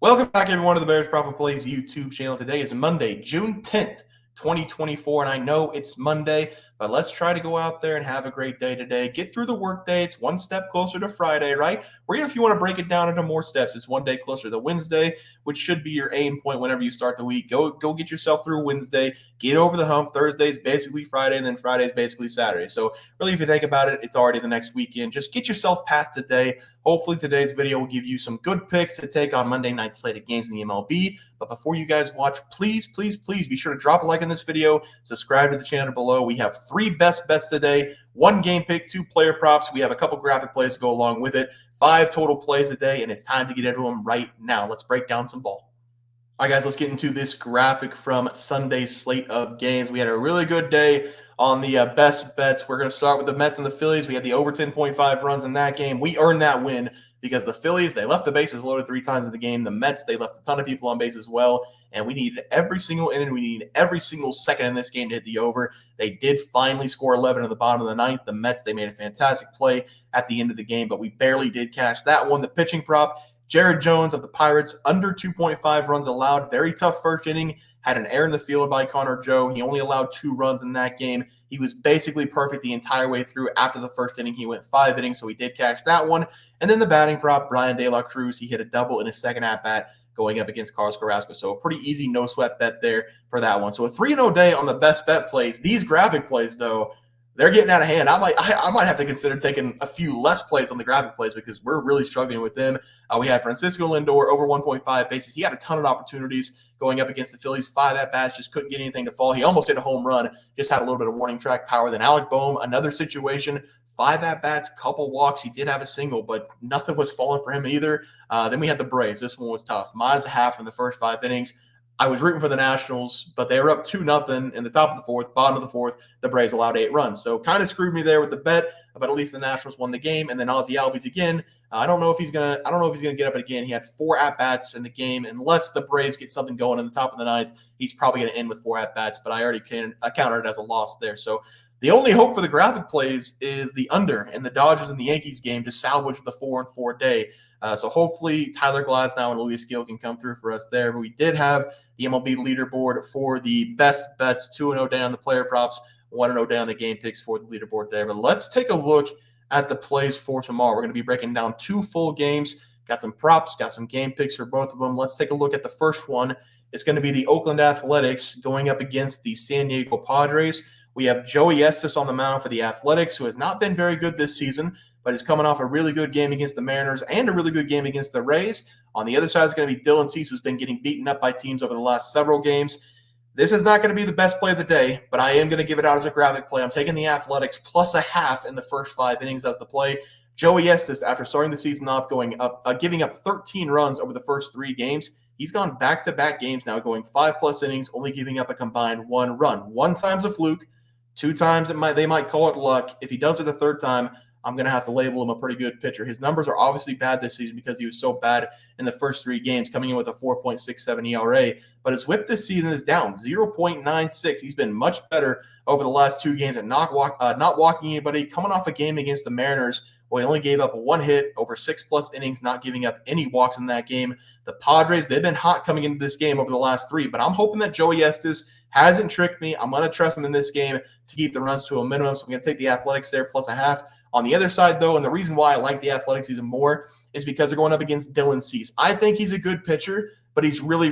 Welcome back, everyone, to the Bears Profit Plays YouTube channel. Today is Monday, June 10th, 2024, and I know it's Monday, but let's try to go out there and have a great day today. Get through the workday. It's one step closer to Friday, right? Or even if you want to break it down into more steps, it's one day closer to Wednesday, which should be your aim point whenever you start the week. Go get yourself through Wednesday, get over the hump. Thursday's basically Friday, and then Friday's basically Saturday. So really, if you think about it, it's already the next weekend. Just get yourself past today. Hopefully today's video will give you some good picks to take on Monday night slate of games in the MLB. But before you guys watch, please be sure to drop a like on this video, subscribe to the channel below. We have 3 best bets today, 1 game pick, 2 player props. We have a couple graphic plays to go along with it, 5 total plays a day, and it's time to get into them right now. Let's break down some ball. All right, guys, let's get into this graphic from Sunday's slate of games. We had a really good day on the best bets. We're going to start with the Mets and the Phillies. We had the over 10.5 runs in that game. We earned that win because the Phillies, they left the bases loaded 3 times in the game. The Mets, they left a ton of people on base as well, and we needed every single inning. We needed every single second in this game to hit the over. They did finally score 11 at the bottom of the ninth. The Mets, they made a fantastic play at the end of the game, but we barely did cash that one. The pitching prop, Jared Jones of the Pirates, under 2.5 runs allowed. Very tough first inning. Had an error in the field by Connor Joe. He only allowed 2 runs in that game. He was basically perfect the entire way through. After the first inning, he went 5 innings, so he did catch that one. And then the batting prop, Brian De La Cruz, he hit a double in his second at-bat going up against Carlos Carrasco. So a pretty easy no-sweat bet there for that one. So a 3-0 day on the best bet plays. These graphic plays, though, they're getting out of hand. I might have to consider taking a few less plays on the graphic plays because we're really struggling with them. We had Francisco Lindor over 1.5 bases. He had a ton of opportunities going up against the Phillies. 5 at-bats, just couldn't get anything to fall. He almost hit a home run, just had a little bit of warning track power. Then Alec Boehm, another situation, 5 at-bats, couple walks. He did have a single, but nothing was falling for him either. Then we had the Braves. This one was tough. Miles a half in the first 5 innings. I was rooting for the Nationals, but they were up 2-0 in the top of the 4th, bottom of the 4th. The Braves allowed 8 runs. So kind of screwed me there with the bet, but at least the Nationals won the game. And then Ozzie Albies again. I don't know if he's gonna get up again. He had 4 at-bats in the game. Unless the Braves get something going in the top of the 9th, he's probably gonna end with 4 at-bats, but I already counted it as a loss there. So the only hope for the graphic plays is the under in the Dodgers and the Yankees game to salvage the 4-4 day. So hopefully Tyler Glasnow and Luis Gil can come through for us there. But we did have the MLB leaderboard for the best bets, 2-0 day on the player props, 1-0 day on the game picks for the leaderboard there. But let's take a look at the plays for tomorrow. We're going to be breaking down 2 full games. Got some props, got some game picks for both of them. Let's take a look at the first one. It's going to be the Oakland Athletics going up against the San Diego Padres. We have Joey Estes on the mound for the Athletics, who has not been very good this season, but is coming off a really good game against the Mariners and a really good game against the Rays. On the other side is going to be Dylan Cease, who's been getting beaten up by teams over the last several games. This is not going to be the best play of the day, but I am going to give it out as a graphic play. I'm taking the Athletics plus a half in the first 5 innings as the play. Joey Estes, after starting the season off giving up 13 runs over the first 3 games, he's gone back-to-back games now, going 5+ innings, only giving up a combined 1 run. 1 time's a fluke. 2 times they might call it luck. If he does it a 3rd time, I'm going to have to label him a pretty good pitcher. His numbers are obviously bad this season because he was so bad in the first 3 games, coming in with a 4.67 ERA. But his whip this season is down, 0.96. He's been much better over the last 2 games at not walking anybody. Coming off a game against the Mariners, where he only gave up 1 hit over 6+ innings, not giving up any walks in that game. The Padres, they've been hot coming into this game over the last 3, but I'm hoping that Joey Estes hasn't tricked me. I'm going to trust him in this game to keep the runs to a minimum, so I'm going to take the Athletics there plus a half. On the other side, though, and the reason why I like the Athletics even more is because they're going up against Dylan Cease. I think he's a good pitcher, but he's really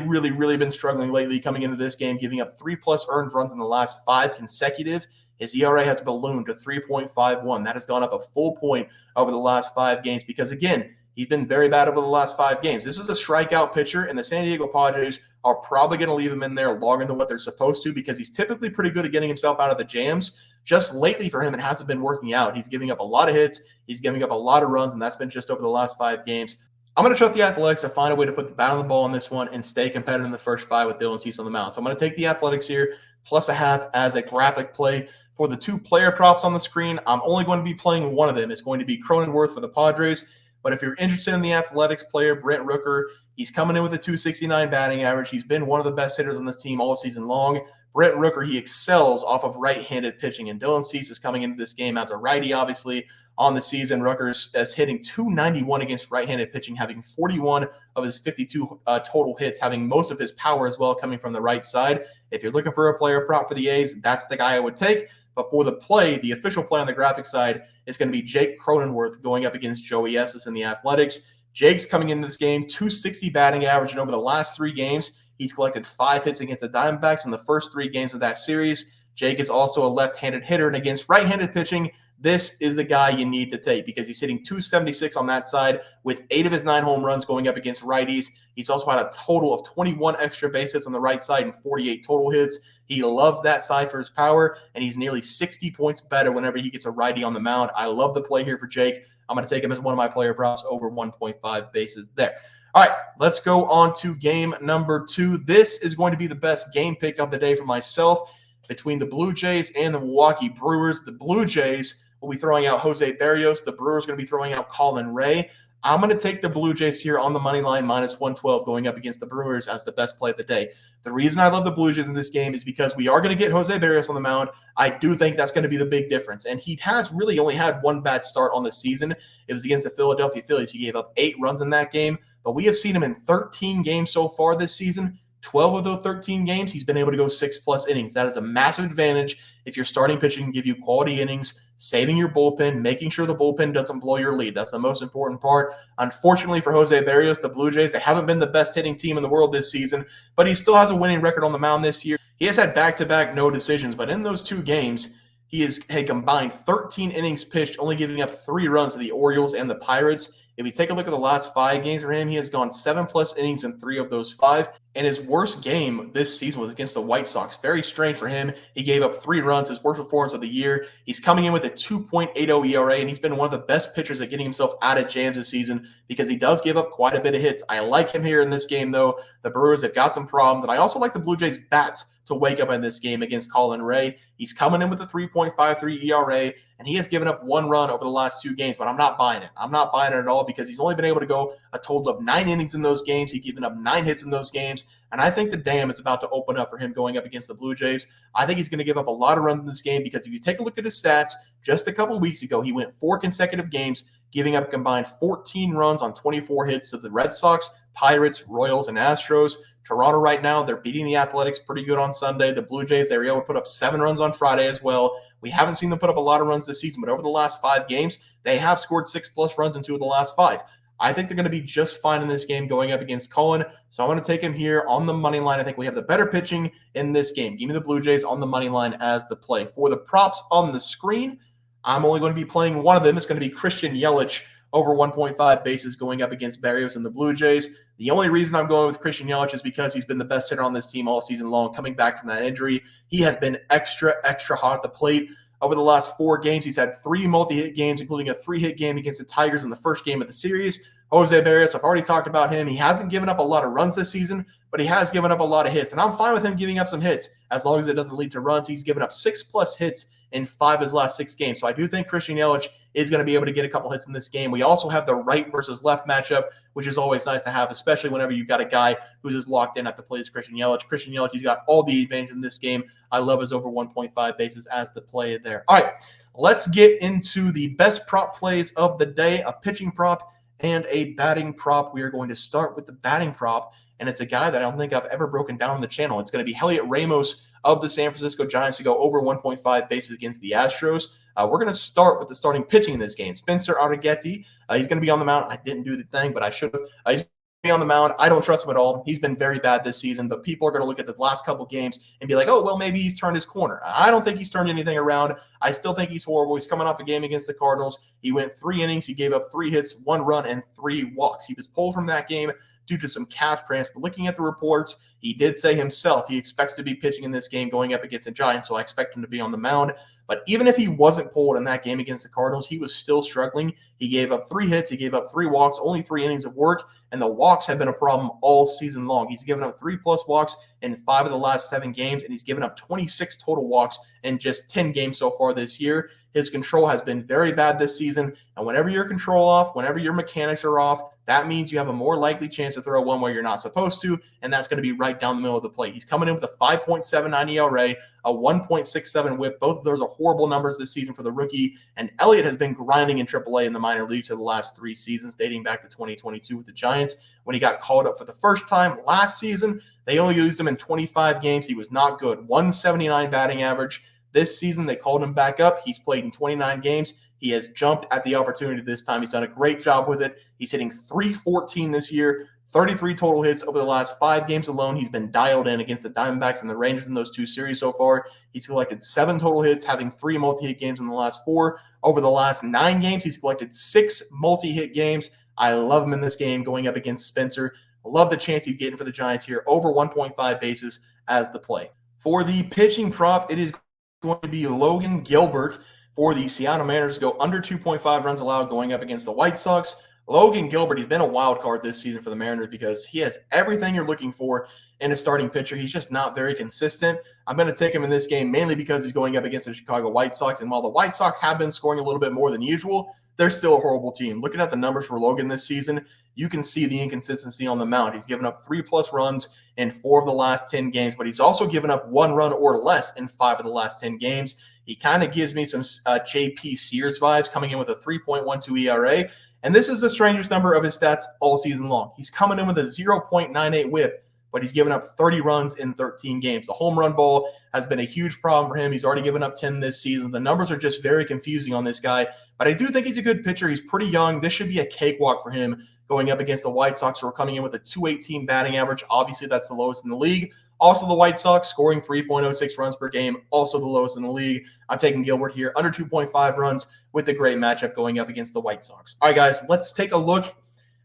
been struggling lately coming into this game, giving up 3+ earned runs in the last 5 consecutive. His ERA has ballooned to 3.51. That has gone up a full point over the last 5 games because, again, he's been very bad over the last 5 games. This is a strikeout pitcher, and the San Diego Padres are probably going to leave him in there longer than what they're supposed to because he's typically pretty good at getting himself out of the jams. Just lately for him, it hasn't been working out. He's giving up a lot of hits. He's giving up a lot of runs, and that's been just over the last 5 games. I'm going to trust the Athletics to find a way to put the bat on the ball in this one and stay competitive in the first 5 with Dylan Cease on the mound. So I'm going to take the Athletics here, plus a half as a graphic play. For the 2 player props on the screen, I'm only going to be playing one of them. It's going to be Cronenworth for the Padres. But if you're interested in the Athletics player, Brent Rooker, he's coming in with a 269 batting average. He's been one of the best hitters on this team all season long. Brent Rooker, he excels off of right-handed pitching, and Dylan Cease is coming into this game as a righty, obviously, on the season. Rooker's is hitting 291 against right-handed pitching, having 41 of his 52 total hits, having most of his power as well coming from the right side. If you're looking for a player prop for the A's, that's the guy I would take. But for the play, the official play on the graphic side is going to be Jake Cronenworth going up against Joey Estes in the Athletics. Jake's coming into this game, 260 batting average, and over the last 3 games, he's collected 5 hits against the Diamondbacks in the first 3 games of that series. Jake is also a left-handed hitter, and against right-handed pitching, this is the guy you need to take because he's hitting 276 on that side with 8 of his 9 home runs going up against righties. He's also had a total of 21 extra base hits on the right side and 48 total hits. He loves that side for his power, and he's nearly 60 points better whenever he gets a righty on the mound. I love the play here for Jake. I'm going to take him as one of my player props over 1.5 bases there. All right, let's go on to game number 2. This is going to be the best game pick of the day for myself between the Blue Jays and the Milwaukee Brewers. The Blue Jays will be throwing out Jose Barrios. The Brewers are going to be throwing out Colin Ray. I'm going to take the Blue Jays here on the money line, minus 112, going up against the Brewers as the best play of the day. The reason I love the Blue Jays in this game is because we are going to get Jose Barrios on the mound. I do think that's going to be the big difference. And he has really only had one bad start on the season. It was against the Philadelphia Phillies. He gave up 8 runs in that game. But we have seen him in 13 games so far this season. 12 of those 13 games, he's been able to go 6+ innings. That is a massive advantage if you're starting pitching and give you quality innings, saving your bullpen, making sure the bullpen doesn't blow your lead. That's the most important part. Unfortunately for Jose Barrios, the Blue Jays, they haven't been the best hitting team in the world this season, but he still has a winning record on the mound this year. He has had back-to-back no decisions, but in those 2 games, he has had combined 13 innings pitched, only giving up 3 runs to the Orioles and the Pirates. If you take a look at the last 5 games for him, he has gone 7+ innings in 3 of those 5. And his worst game this season was against the White Sox. Very strange for him. He gave up 3 runs, his worst performance of the year. He's coming in with a 2.80 ERA, and he's been one of the best pitchers at getting himself out of jams this season because he does give up quite a bit of hits. I like him here in this game, though. The Brewers have got some problems, and I also like the Blue Jays' bats to wake up in this game against Colin Ray. He's coming in with a 3.53 ERA, and he has given up 1 run over the last 2 games, but I'm not buying it. I'm not buying it at all because he's only been able to go a total of 9 innings in those games. He's given up 9 hits in those games, and I think the dam is about to open up for him going up against the Blue Jays. I think he's going to give up a lot of runs in this game because if you take a look at his stats, just a couple weeks ago, he went 4 consecutive games, giving up combined 14 runs on 24 hits to the Red Sox, Pirates, Royals, and Astros. Toronto right now, they're beating the Athletics pretty good on Sunday. The Blue Jays, they were able to put up 7 runs on Friday as well. We haven't seen them put up a lot of runs this season, but over the last 5 games, they have scored 6+ runs in 2 of the last 5. I think they're going to be just fine in this game going up against Cullen. So I'm going to take him here on the money line. I think we have the better pitching in this game. Give me the Blue Jays on the money line as the play. For the props on the screen, I'm only going to be playing one of them. It's going to be Christian Yelich over 1.5 bases going up against Barrios and the Blue Jays. The only reason I'm going with Christian Yelich is because he's been the best hitter on this team all season long, coming back from that injury. He has been extra hot at the plate. Over the last 4 games, he's had 3 multi-hit games, including a 3-hit game against the Tigers in the first game of the series. Jose Barrios, I've already talked about him. He hasn't given up a lot of runs this season, but he has given up a lot of hits. And I'm fine with him giving up some hits as long as it doesn't lead to runs. He's given up 6+ hits in 5 of his last 6 games. So I do think Christian Yelich is going to be able to get a couple hits in this game. We also have the right versus left matchup, which is always nice to have, especially whenever you've got a guy who's as locked in at the plate as Christian Yelich. Christian Yelich, he's got all the advantage in this game. I love his over 1.5 bases as the play there. All right, let's get into the best prop plays of the day, a pitching prop and a batting prop. We are going to start with the batting prop, and it's a guy that I don't think I've ever broken down on the channel. It's going to be Heliot Ramos of the San Francisco Giants to go over 1.5 bases against the Astros. We're going to start with the starting pitching in this game. Spencer Arrighetti, he's going to be on the mound. I didn't do the thing, but I should have. He's going to be on the mound. I don't trust him at all. He's been very bad this season, but people are going to look at the last couple games and be like, oh, well, maybe he's turned his corner. I don't think he's turned anything around. I still think he's horrible. He's coming off a game against the Cardinals. He went 3 innings. He gave up 3 hits, 1 run, and 3 walks. He was pulled from that game due to some calf cramps. But looking at the reports, he did say himself he expects to be pitching in this game going up against the Giants, so I expect him to be on the mound. But even if he wasn't pulled in that game against the Cardinals, he was still struggling. He gave up 3 hits. He gave up 3 walks, only 3 innings of work, and the walks have been a problem all season long. He's given up 3+ walks in 5 of the last 7 games, and he's given up 26 total walks in just 10 games so far this year. His control has been very bad this season, and whenever your control off, whenever your mechanics are off, that means you have a more likely chance to throw one where you're not supposed to, and that's going to be right down the middle of the plate. He's coming in with a 5.79 ERA, a 1.67 WHIP. Both of those are horrible numbers this season for the rookie, and Elliott has been grinding in AAA in the minor leagues for the last 3 seasons, dating back to 2022 with the Giants when he got called up for the first time last season. They only used him in 25 games. He was not good. 179 batting average. This season, they called him back up. He's played in 29 games. He has jumped at the opportunity this time. He's done a great job with it. He's hitting .314 this year, 33 total hits over the last 5 games alone. He's been dialed in against the Diamondbacks and the Rangers in those 2 series so far. He's collected 7 total hits, having 3 multi-hit games in the last 4. Over the last 9 games, he's collected 6 multi-hit games. I love him in this game going up against Spencer. I love the chance he's getting for the Giants here, over 1.5 bases as the play. For the pitching prop, it is going to be Logan Gilbert for the Seattle Mariners to go under 2.5 runs allowed going up against the White Sox. Logan Gilbert, he's been a wild card this season for the Mariners because he has everything you're looking for in a starting pitcher. He's just not very consistent. I'm going to take him in this game mainly because he's going up against the Chicago White Sox. And while the White Sox have been scoring a little bit more than usual, they're still a horrible team. Looking at the numbers for Logan this season, you can see the inconsistency on the mound. He's given up 3+ runs in 4 of the last 10 games, but he's also given up 1 run or less in 5 of the last 10 games. He kind of gives me some J.P. Sears vibes, coming in with a 3.12 ERA. And this is the strangest number of his stats all season long. He's coming in with a 0.98 WHIP, but he's given up 30 runs in 13 games. The home run ball has been a huge problem for him. He's already given up 10 this season. The numbers are just very confusing on this guy, but I do think he's a good pitcher. He's pretty young. This should be a cakewalk for him going up against the White Sox, who are coming in with a .218 batting average. Obviously, that's the lowest in the league. Also, the White Sox scoring 3.06 runs per game, also the lowest in the league. I'm taking Gilbert here, under 2.5 runs with a great matchup going up against the White Sox. All right, guys, let's take a look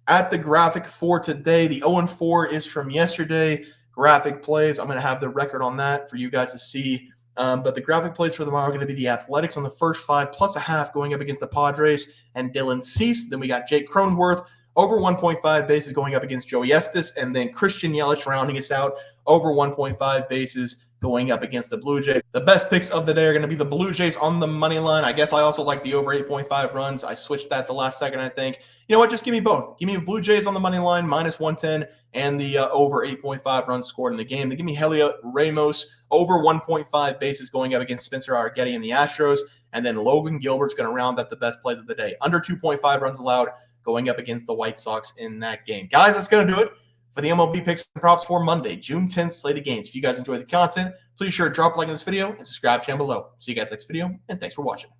at the graphic for today. The 0-4 is from yesterday. Graphic plays, I'm going to have the record on that for you guys to see. But the graphic plays for tomorrow are going to be the Athletics on the first 5 plus a half going up against the Padres and Dylan Cease. Then we got Jake Cronenworth over 1.5 bases going up against Joey Estes, and then Christian Yelich rounding us out over 1.5 bases going up against the Blue Jays. The best picks of the day are going to be the Blue Jays on the money line. I guess I also like the over 8.5 runs. I switched that the last second, I think. You know what? Just give me both. Give me Blue Jays on the money line, -110, and the over 8.5 runs scored in the game. They give me Heliot Ramos over 1.5 bases going up against Spencer Arrighetti and the Astros, and then Logan Gilbert's going to round up the best plays of the day. Under 2.5 runs allowed going up against the White Sox in that game. Guys, that's going to do it for the MLB picks and props for Monday, June 10th slate of games. If you guys enjoyed the content, please sure to drop a like on this video and subscribe channel below. See you guys next video, and thanks for watching.